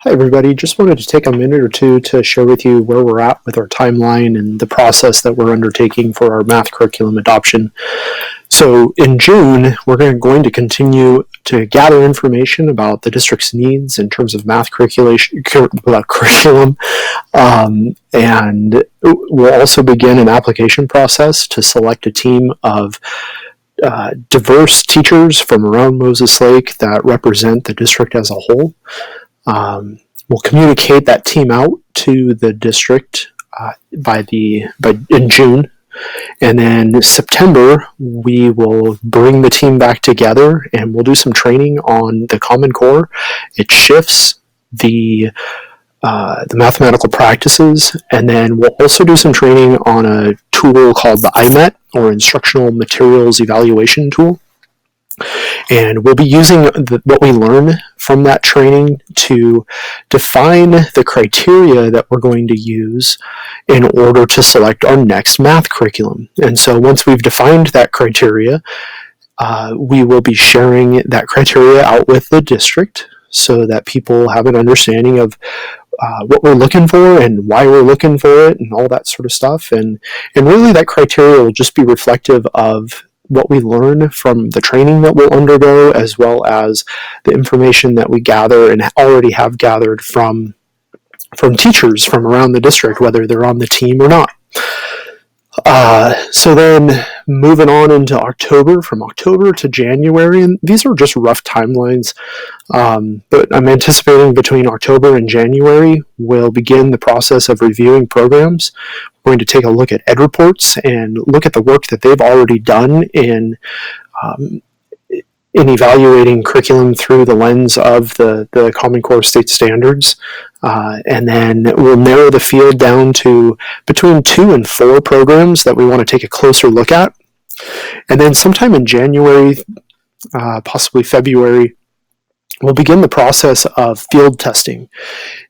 Hi, everybody. Just wanted to take a minute or two to share with you where we're at with our timeline and the process that we're undertaking for our math curriculum adoption. So in June, we're going to continue to gather information about the district's needs in terms of math curriculum, and we'll also begin an application process to select a team of diverse teachers from around Moses Lake that represent the district as a whole. We'll communicate that team out to the district in June, and then September we will bring the team back together and we'll do some training on the Common Core. It shifts the mathematical practices, and then we'll also do some training on a tool called the IMET, or Instructional Materials Evaluation Tool. And we'll be using what we learn from that training to define the criteria that we're going to use in order to select our next math curriculum. And so once we've defined that criteria, we will be sharing that criteria out with the district so that people have an understanding of what we're looking for and why we're looking for it and all that sort of stuff. And really that criteria will just be reflective of what we learn from the training that we'll undergo, as well as the information that we gather and already have gathered from teachers from around the district, whether they're on the team or not. So then moving on into October, from October to January, and these are just rough timelines, but I'm anticipating between October and January, we'll begin the process of reviewing programs. We're going to take a look at ed reports and look at the work that they've already done in evaluating curriculum through the lens of the Common Core state standards. And then we'll narrow the field down to between 2 and 4 programs that we want to take a closer look at. And then sometime in January, possibly February, we'll begin the process of field testing.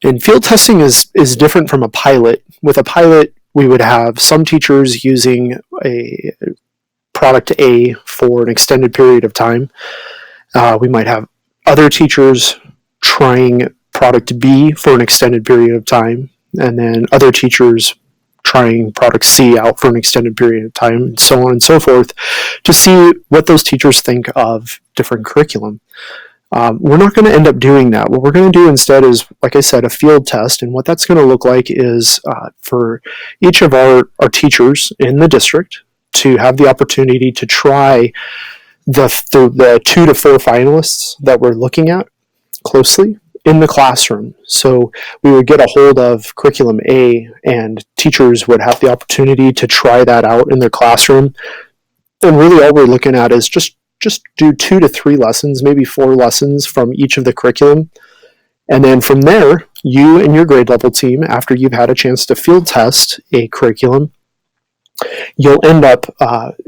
And field testing is different from a pilot. With a pilot, we would have some teachers using a product A for an extended period of time. We might have other teachers trying product B for an extended period of time, and then other teachers trying product C out for an extended period of time, and so on and so forth, to see what those teachers think of different curriculum. We're not going to end up doing that. What we're going to do instead is, like I said, a field test, and what that's going to look like is for each of our teachers in the district to have the opportunity to try the 2 to 4 finalists that we're looking at closely in the classroom. So we would get a hold of curriculum A, and teachers would have the opportunity to try that out in their classroom. And really all we're looking at is just do 2 to 3 lessons, maybe 4 lessons from each of the curriculum. And then from there, you and your grade level team, after you've had a chance to field test a curriculum, you'll end up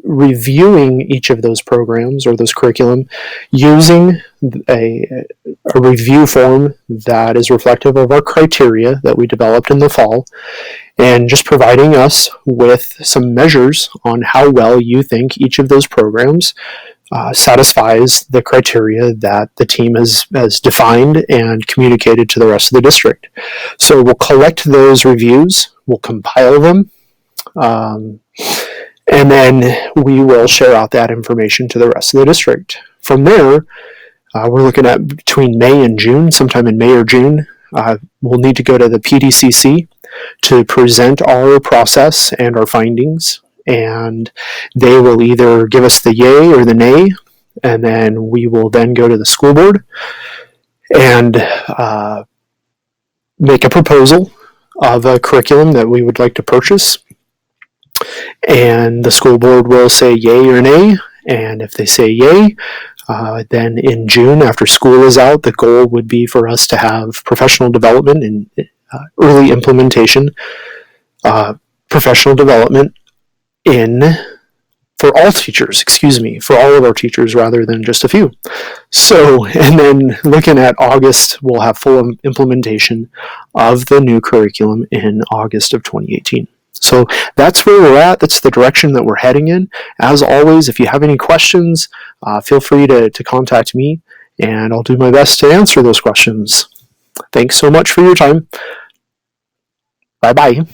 reviewing each of those programs or those curriculum using a review form that is reflective of our criteria that we developed in the fall, and just providing us with some measures on how well you think each of those programs satisfies the criteria that the team has defined and communicated to the rest of the district. So we'll collect those reviews, we'll compile them, and then we will share out that information to the rest of the district. From there, we're looking at between May and June, sometime in May or June, we'll need to go to the PDCC to present our process and our findings, and they will either give us the yay or the nay, and then we will then go to the school board and make a proposal of a curriculum that we would like to purchase. And the school board will say yay or nay, and if they say yay, then in June, after school is out, the goal would be for us to have professional development and early implementation, professional development for all of our teachers rather than just a few. So, and then looking at August, we'll have full implementation of the new curriculum in August of 2018. So that's where we're at. That's the direction that we're heading in. As always, if you have any questions, feel free to contact me, and I'll do my best to answer those questions. Thanks so much for your time. Bye bye.